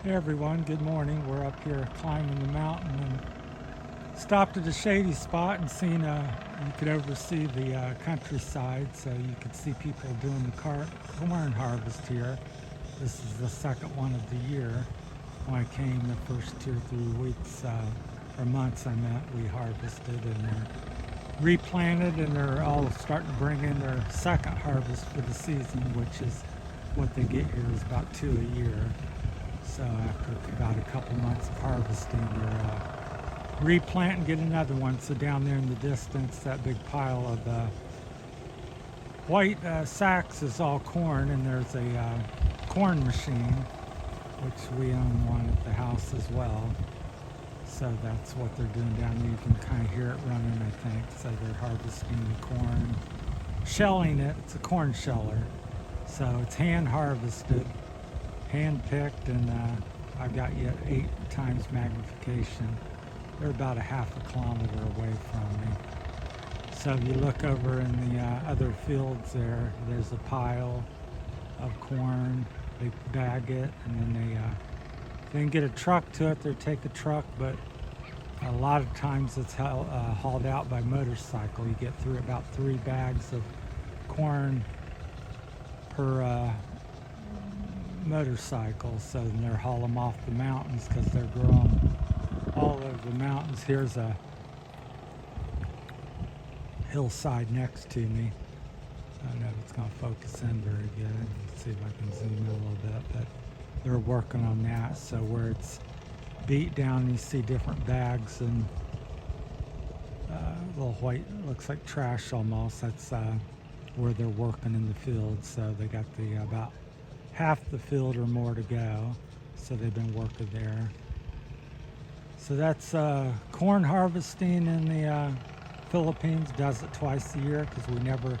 Hey everyone, good morning. We're up here climbing the mountain and stopped at a shady spot and seen you could oversee the countryside, so you could see people doing the corn harvest here. This is the second one of the year. When I came the first 2 or 3 weeks or months, I meant, we harvested and they're replanted and they're all starting to bring in their second harvest for the season, which is what they get here is about two a year. So after about a couple months of harvesting, they're replant and get another one. So down there in the distance, that big pile of white sacks is all corn, and there's a corn machine, which we own one at the house as well. So that's what they're doing down there. You can kind of hear it running, I think. So they're harvesting the corn, shelling it. It's a corn sheller. So it's hand harvested, hand picked, and I've got yet 8 times magnification. They're about a half a kilometer away from me. So if you look over in the other fields there, there's a pile of corn. They bag it, and then they can get a truck to it. They take a truck, but a lot of times it's hauled out by motorcycle. You get through about 3 bags of corn per motorcycle, so then they're hauling them off the mountains because they're growing all over the mountains. Here's a hillside next to me. I don't know if it's going to focus in very good. Let's see if I can zoom in a little bit, but they're working on that. So where it's beat down, you see different bags and little white, looks like trash almost. That's where they're working in the field. So they got the about half the field or more to go. So they've been working there. So that's corn harvesting in the Philippines. Does it twice a year because we never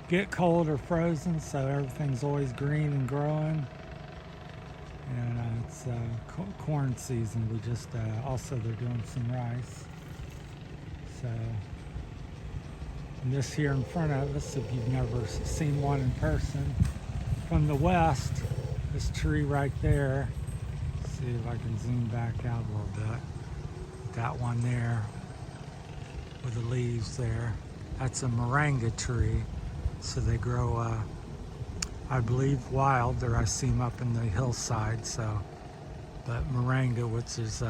get cold or frozen, so everything's always green and growing. And it's corn season. We just also they're doing some rice. So and this here in front of us, if you've never seen one in person, from the west, this tree right there. Let's see if I can zoom back out a little bit. That one there with the leaves there. That's a moringa tree. So they grow, I believe, wild. There I see them up in the hillside. So, but moringa, which is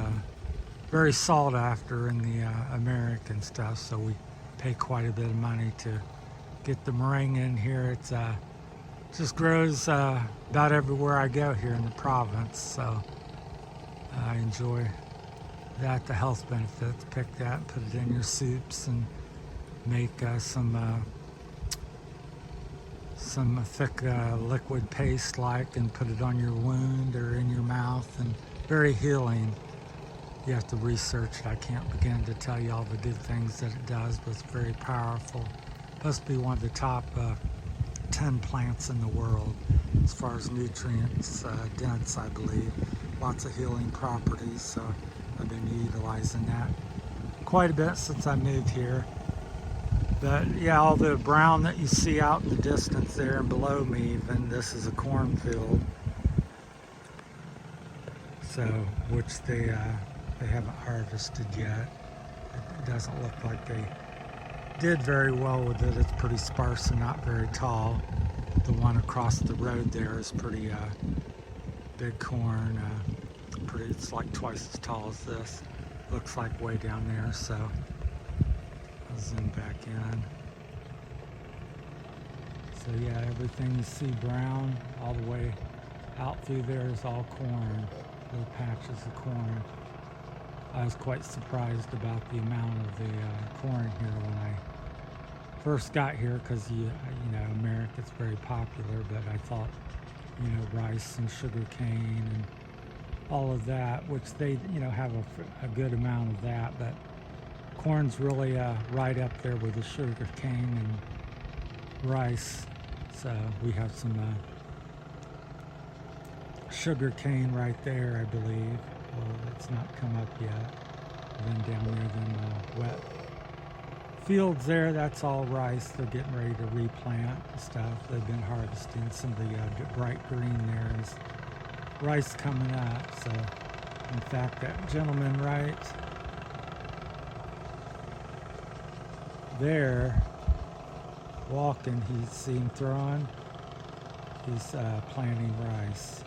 very sought after in the American stuff. So we pay quite a bit of money to get the moringa in here. It's just grows about everywhere I go here in the province. So I enjoy that, the health benefits. Pick that, put it in your soups, and make some thick liquid paste like, and put it on your wound or in your mouth, and very healing. You have to research it. I can't begin to tell you all the good things that it does, but it's very powerful. Must be one of the top 10 plants in the world as far as nutrients dense, I believe. Lots of healing properties, so I've been utilizing that quite a bit since I moved here. But yeah, all the brown that you see out in the distance there and below me even, this is a cornfield. So, which they haven't harvested yet. It doesn't look like they did very well with it. It's pretty sparse and not very tall. The one across the road there is pretty big corn. It's like twice as tall as this. Looks like way down there, so I'll zoom back in. So yeah, everything you see brown all the way out through there is all corn, little patches of corn. I was quite surprised about the amount of the corn here when I first got here, because you know, America's very popular, but I thought, you know, rice and sugar cane and all of that, which they, you know, have a good amount of that, but corn's really right up there with the sugar cane and rice. So we have some sugar cane right there, I believe. Well, it's not come up yet. And then down there, then wet fields there, that's all rice. They're getting ready to replant and stuff. They've been harvesting. Some of the bright green there is rice coming up. So in fact, that gentleman right there walking, he's seen throwing, he's planting rice.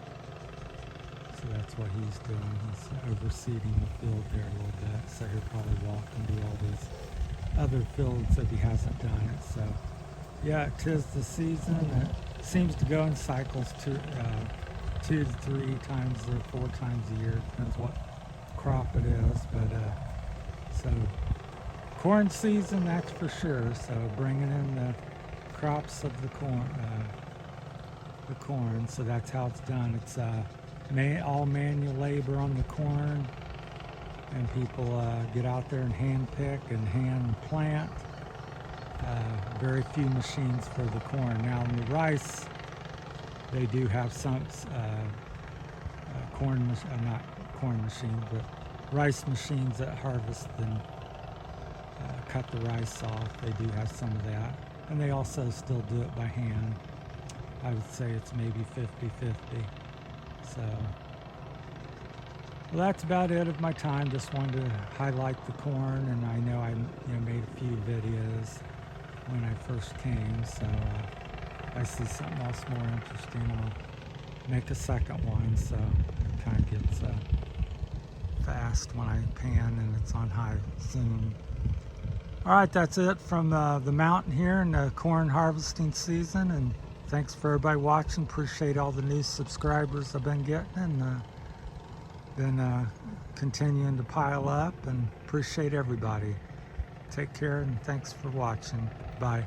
So that's what he's doing. He's overseeding the field there a little bit. So he'll probably walk and do all these other fields if he hasn't done it. So yeah, 'tis the season. It seems to go in cycles, 2 to 3 times or 4 times a year. Depends what crop it is. But so corn season, that's for sure. So bringing in the crops of the corn. So that's how it's done. It's all manual labor on the corn, and people get out there and hand pick and hand plant. Very few machines for the corn. Now in the rice, they do have some not corn machines, but rice machines that harvest and cut the rice off. They do have some of that, and they also still do it by hand. I would say it's maybe 50-50. So, well, that's about it of my time. Just wanted to highlight the corn, and I know I made a few videos when I first came. So if I see something else more interesting, I'll make a second one. So it kind of gets fast when I pan and it's on high zoom. All right, that's it from the mountain here in the corn harvesting season, and thanks for everybody watching. Appreciate all the new subscribers I've been getting, and been continuing to pile up, and appreciate everybody. Take care, and thanks for watching. Bye.